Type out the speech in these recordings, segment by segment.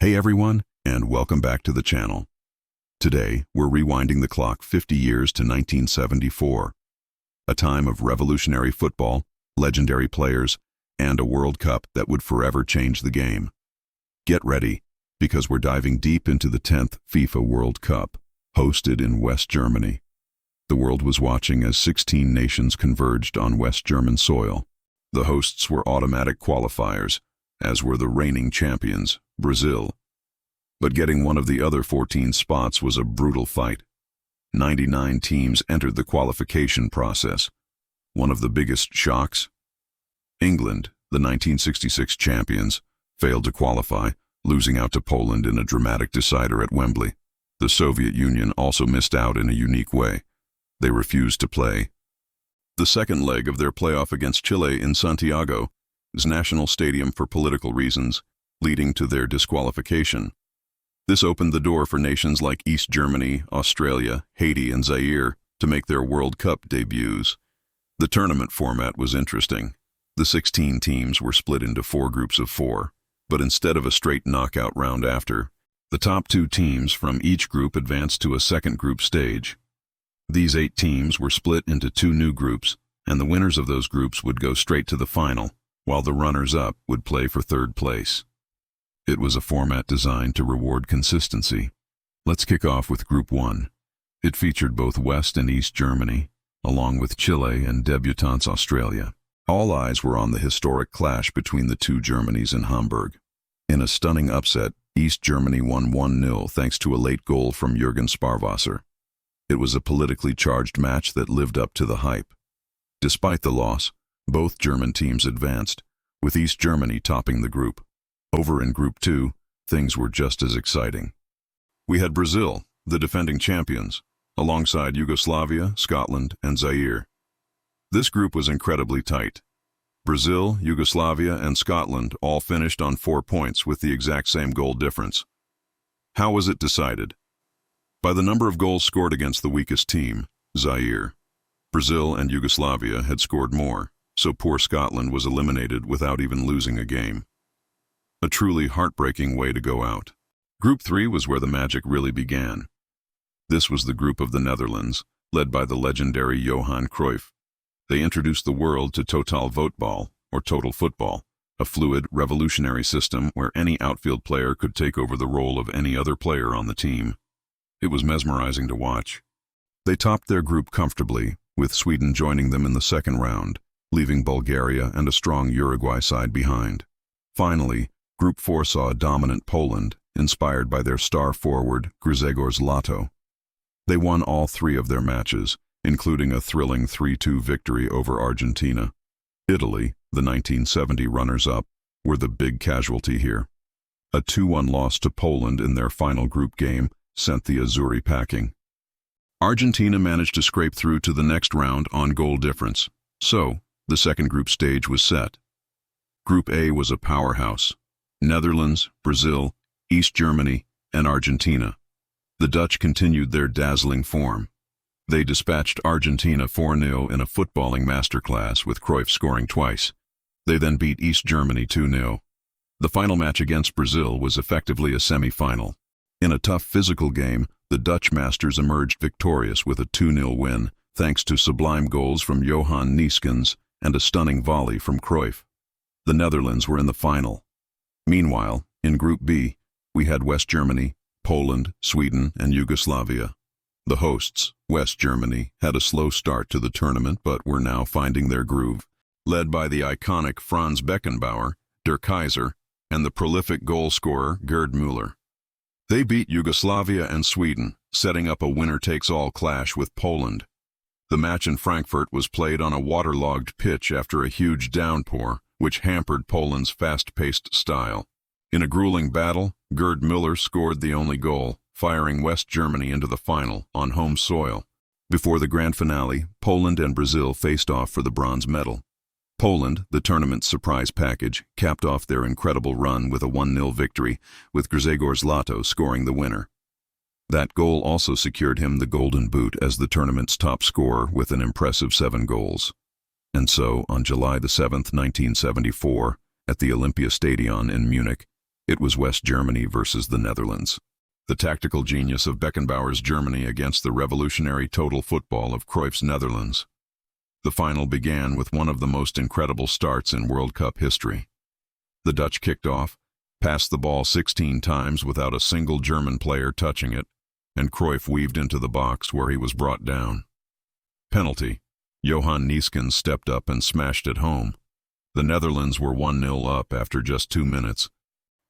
Hey everyone, and welcome back to the channel. Today, we're rewinding the clock 50 years to 1974, a time of revolutionary football, legendary players, and a World Cup that would forever change the game. Get ready, because we're diving deep into the 10th FIFA World Cup, hosted in West Germany. The world was watching as 16 nations converged on West German soil. The hosts were automatic qualifiers, as were the reigning champions, Brazil. But getting one of the other 14 spots was a brutal fight. 99 teams entered the qualification process. One of the biggest shocks? England, the 1966 champions, failed to qualify, losing out to Poland in a dramatic decider at Wembley. The Soviet Union also missed out in a unique way. They refused to play. The second leg of their playoff against Chile in Santiago's national stadium for political reasons, leading to their disqualification. This opened the door for nations like East Germany, Australia, Haiti, and Zaire to make their World Cup debuts. The tournament format was interesting. The 16 teams were split into 4 groups of 4, but instead of a straight knockout round after, the top 2 teams from each group advanced to a second group stage. These 8 teams were split into 2 new groups, and the winners of those groups would go straight to the final, while the runners-up would play for third place. It was a format designed to reward consistency. Let's kick off with Group 1. It featured both West and East Germany, along with Chile and debutants Australia. All eyes were on the historic clash between the two Germanys in Hamburg. In a stunning upset, East Germany won 1-0 thanks to a late goal from Jürgen Sparwasser. It was a politically charged match that lived up to the hype. Despite the loss, both German teams advanced, with East Germany topping the group. Over in Group 2, things were just as exciting. We had Brazil, the defending champions, alongside Yugoslavia, Scotland, and Zaire. This group was incredibly tight. Brazil, Yugoslavia, and Scotland all finished on 4 points with the exact same goal difference. How was it decided? By the number of goals scored against the weakest team, Zaire. Brazil and Yugoslavia had scored more, so poor Scotland was eliminated without even losing a game. A truly heartbreaking way to go out. Group 3 was where the magic really began. This was the group of the Netherlands, led by the legendary Johan Cruyff. They introduced the world to total voetbal, or total football, a fluid, revolutionary system where any outfield player could take over the role of any other player on the team. It was mesmerizing to watch. They topped their group comfortably, with Sweden joining them in the second round, leaving Bulgaria and a strong Uruguay side behind. Finally, Group 4 saw a dominant Poland, inspired by their star forward, Grzegorz Lato. They won all 3 of their matches, including a thrilling 3-2 victory over Argentina. Italy, the 1970 runners-up, were the big casualty here. A 2-1 loss to Poland in their final group game sent the Azzurri packing. Argentina managed to scrape through to the next round on goal difference, so the second group stage was set. Group A was a powerhouse. Netherlands, Brazil, East Germany, and Argentina. The Dutch continued their dazzling form. They dispatched Argentina 4-0 in a footballing masterclass, with Cruyff scoring twice. They then beat East Germany 2-0. The final match against Brazil was effectively a semi-final. In a tough physical game, the Dutch masters emerged victorious with a 2-0 win, thanks to sublime goals from Johan Neeskens and a stunning volley from Cruyff. The Netherlands were in the final. Meanwhile, in Group B, we had West Germany, Poland, Sweden, and Yugoslavia. The hosts, West Germany, had a slow start to the tournament but were now finding their groove, led by the iconic Franz Beckenbauer, Der Kaiser, and the prolific goal-scorer Gerd Müller. They beat Yugoslavia and Sweden, setting up a winner-takes-all clash with Poland. The match in Frankfurt was played on a waterlogged pitch after a huge downpour, which hampered Poland's fast-paced style. In a grueling battle, Gerd Müller scored the only goal, firing West Germany into the final on home soil. Before the grand finale, Poland and Brazil faced off for the bronze medal. Poland, the tournament's surprise package, capped off their incredible run with a 1-0 victory, with Grzegorz Lato scoring the winner. That goal also secured him the Golden Boot as the tournament's top scorer with an impressive 7 goals. And so, on July the 7th, 1974, at the Olympiastadion in Munich, It was West Germany versus the Netherlands. The tactical genius of Beckenbauer's Germany against the revolutionary total football of Cruyff's Netherlands. The final began with one of the most incredible starts in World Cup history. The Dutch kicked off, passed the ball 16 times without a single German player touching it, and Cruyff weaved into the box where he was brought down. Penalty. Johan Neeskens stepped up and smashed it home. The Netherlands were 1-0 up after just 2 minutes,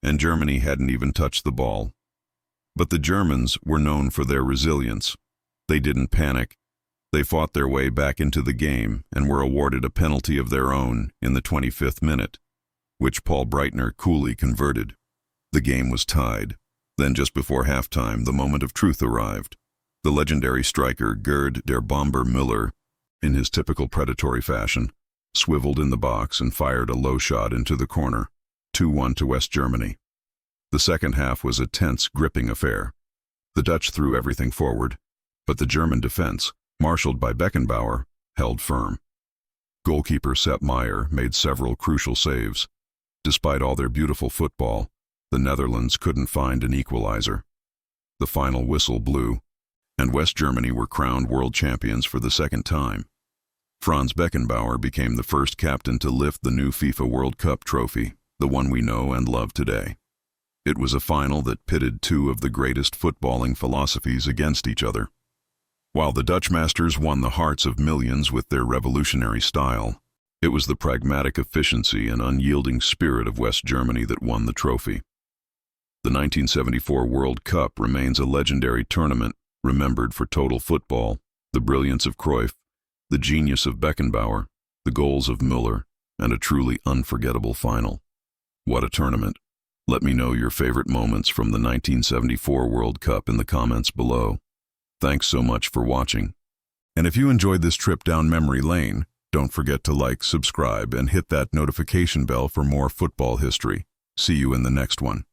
and Germany hadn't even touched the ball. But the Germans were known for their resilience. They didn't panic. They fought their way back into the game and were awarded a penalty of their own in the 25th minute, which Paul Breitner coolly converted. The game was tied. Then just before halftime, the moment of truth arrived. The legendary striker Gerd der Bomber Müller, in his typical predatory fashion, swiveled in the box and fired a low shot into the corner, 2-1 to West Germany. The second half was a tense, gripping affair. The Dutch threw everything forward, but the German defense, marshaled by Beckenbauer, held firm. Goalkeeper Sepp Maier made several crucial saves. Despite all their beautiful football, the Netherlands couldn't find an equalizer. The final whistle blew, and West Germany were crowned world champions for the second time. Franz Beckenbauer became the first captain to lift the new FIFA World Cup Trophy, the one we know and love today. It was a final that pitted two of the greatest footballing philosophies against each other. While the Dutch masters won the hearts of millions with their revolutionary style, it was the pragmatic efficiency and unyielding spirit of West Germany that won the trophy. The 1974 World Cup remains a legendary tournament, remembered for total football, the brilliance of Cruyff, the genius of Beckenbauer, the goals of Müller, and a truly unforgettable final. What a tournament! Let me know your favorite moments from the 1974 World Cup in the comments below. Thanks so much for watching. And if you enjoyed this trip down memory lane, don't forget to like, subscribe, and hit that notification bell for more football history. See you in the next one.